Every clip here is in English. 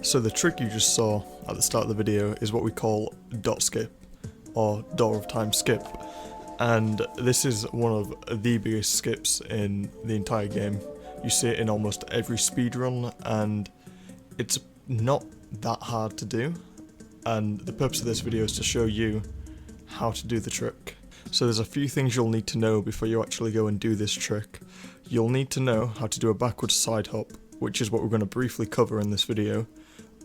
So the trick you just saw at the start of the video is what we call DoT skip, or door of time skip, and this is one of the biggest skips in the entire game. You see it in almost every speedrun, and it's not that hard to do, and the purpose of this video is to show you how to do the trick. So there's a few things you'll need to know before you actually go and do this trick. You'll need to know how to do a backwards side hop, which is what we're going to briefly cover in this video.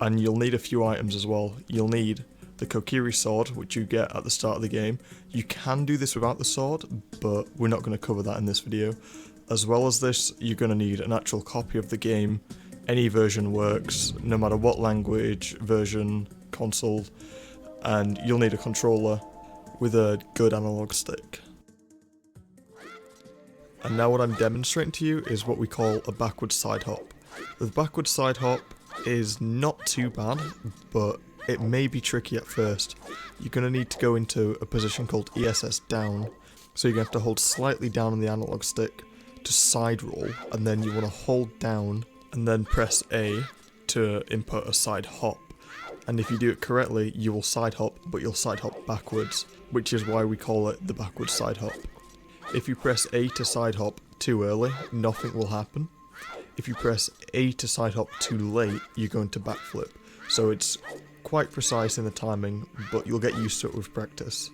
And you'll need a few items as well. You'll need the Kokiri sword, which you get at the start of the game. You can do this without the sword, but we're not going to cover that in this video. As well as this, you're going to need an actual copy of the game. Any version works, no matter what language, version, console, and you'll need a controller with a good analog stick. And now what I'm demonstrating to you is what we call a backwards side hop. The backwards side hop is not too bad, but it may be tricky at first. You're going to need to go into a position called ESS down, so you're going to have to hold slightly down on the analog stick to side roll, and then you want to hold down and then press A to input a side hop. And if you do it correctly, you will side hop, but you'll side hop backwards, which is why we call it the backwards side hop. If you press A to side hop too early, nothing will happen. If you press A to side hop too late, you're going to backflip. So it's quite precise in the timing, but you'll get used to it with practice.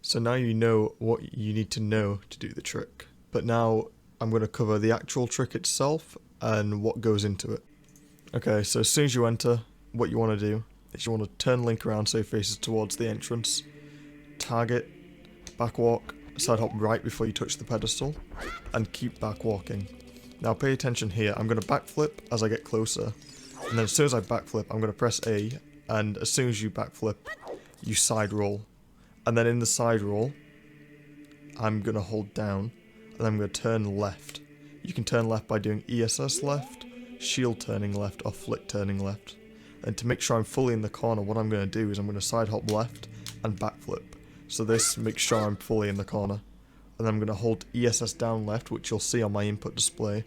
So now you know what you need to know to do the trick, but now I'm going to cover the actual trick itself and what goes into it. Okay, so as soon as you enter, what you want to do is you want to turn Link around so he faces towards the entrance, target, backwalk, side hop right before you touch the pedestal, and keep back walking. Now pay attention here, I'm going to backflip as I get closer, and then as soon as I backflip I'm going to press A, and as soon as you backflip, you side roll. And then in the side roll, I'm going to hold down, and I'm going to turn left. You can turn left by doing ESS left, shield turning left, or flick turning left. And to make sure I'm fully in the corner, what I'm going to do is I'm going to side hop left and backflip. So this makes sure I'm fully in the corner. And then I'm going to hold ESS down left, which you'll see on my input display.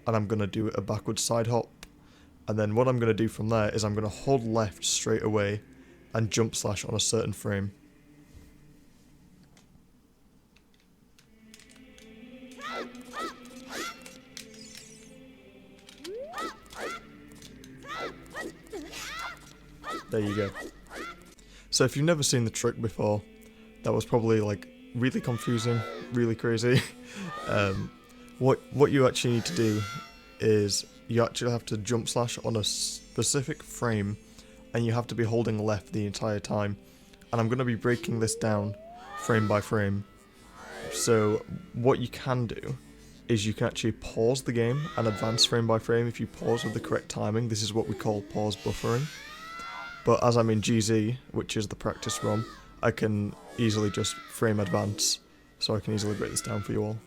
And I'm going to do a backwards side hop. And then what I'm going to do from there is I'm going to hold left straight away and jump slash on a certain frame. There you go. So if you've never seen the trick before, that was probably like really confusing, really crazy. What you actually need to do is you actually have to jump slash on a specific frame, and you have to be holding left the entire time. And I'm going to be breaking this down frame by frame. So what you can do is you can actually pause the game and advance frame by frame if you pause with the correct timing. This is what we call pause buffering. But as I'm in GZ, which is the practice ROM, I can easily just frame advance, so I can easily break this down for you all.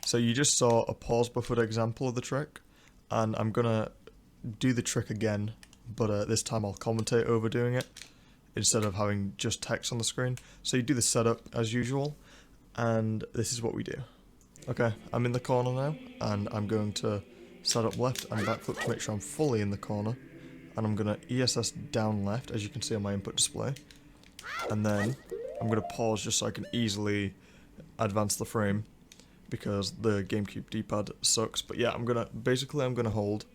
So you just saw a pause buffered example of the trick, and I'm gonna do the trick again, but this time I'll commentate over doing it, instead of having just text on the screen. So you do the setup as usual, and this is what we do. Okay, I'm in the corner now, and I'm going to set up left and backflip to make sure I'm fully in the corner, and I'm gonna ESS down left, as you can see on my input display, and then I'm gonna pause just so I can easily advance the frame, because the GameCube D-pad sucks. But yeah, I'm gonna hold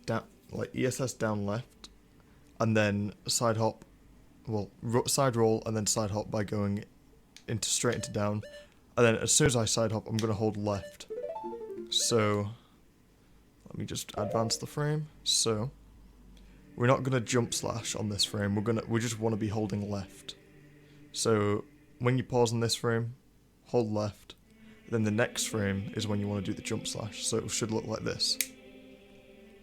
down, like ESS down left, and then side hop, well, side roll and then side hop by going straight into down. And then as soon as I side hop, I'm going to hold left. So let me just advance the frame. So we're not going to jump slash on this frame. We just want to be holding left. So when you pause on this frame, hold left. Then the next frame is when you want to do the jump slash. So it should look like this.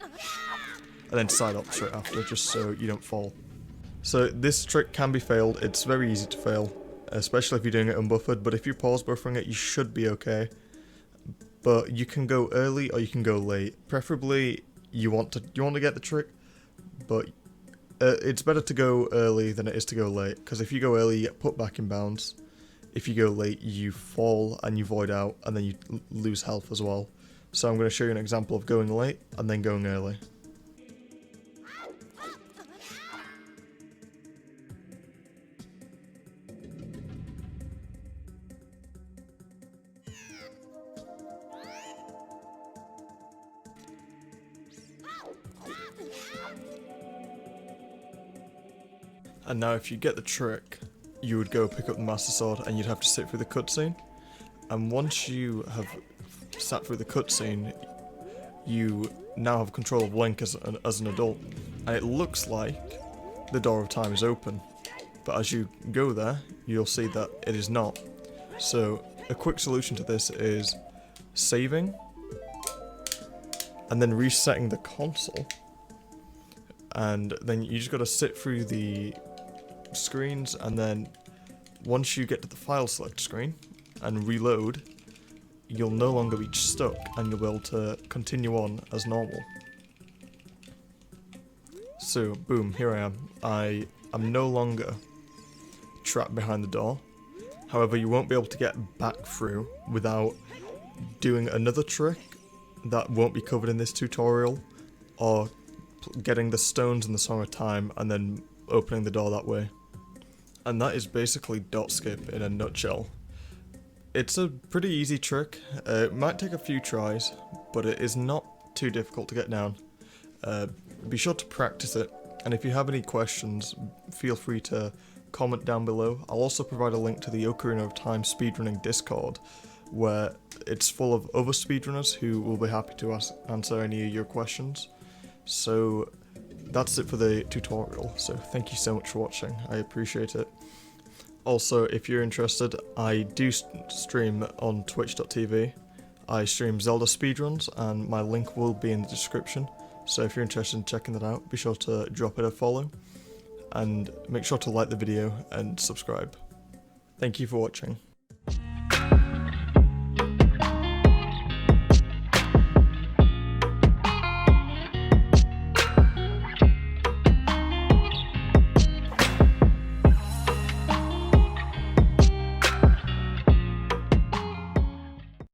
And then side hop straight after, just so you don't fall. So this trick can be failed. It's very easy to fail, especially if you're doing it unbuffered. But if you're pause buffering it, you should be okay. But you can go early or you can go late. Preferably, you want to get the trick, but it's better to go early than it is to go late. Because if you go early, you get put back in bounds. If you go late, you fall and you void out, and then you lose health as well. So I'm going to show you an example of going late and then going early. And now if you get the trick, you would go pick up the Master Sword and you'd have to sit through the cutscene. And once you have sat through the cutscene, you now have control of Link as an adult. And it looks like the Door of Time is open. But as you go there, you'll see that it is not. So a quick solution to this is saving and then resetting the console. And then you just gotta sit through the screens, and then once you get to the file select screen and reload, you'll no longer be stuck and you'll be able to continue on as normal. So boom, here I am. I am no longer trapped behind the door. However, you won't be able to get back through without doing another trick that won't be covered in this tutorial, or getting the stones in the Song of Time and then opening the door that way. And that is basically dot skip in a nutshell. It's a pretty easy trick. It might take a few tries, but it is not too difficult to get down. Be sure to practice it, and if you have any questions, feel free to comment down below. I'll also provide a link to the Ocarina of Time speedrunning Discord, where it's full of other speedrunners who will be happy to answer any of your questions. So that's it for the tutorial, so thank you so much for watching, I appreciate it. Also, if you're interested, I do stream on twitch.tv. I stream Zelda speedruns, and my link will be in the description, so if you're interested in checking that out, be sure to drop it a follow, and make sure to like the video and subscribe. Thank you for watching.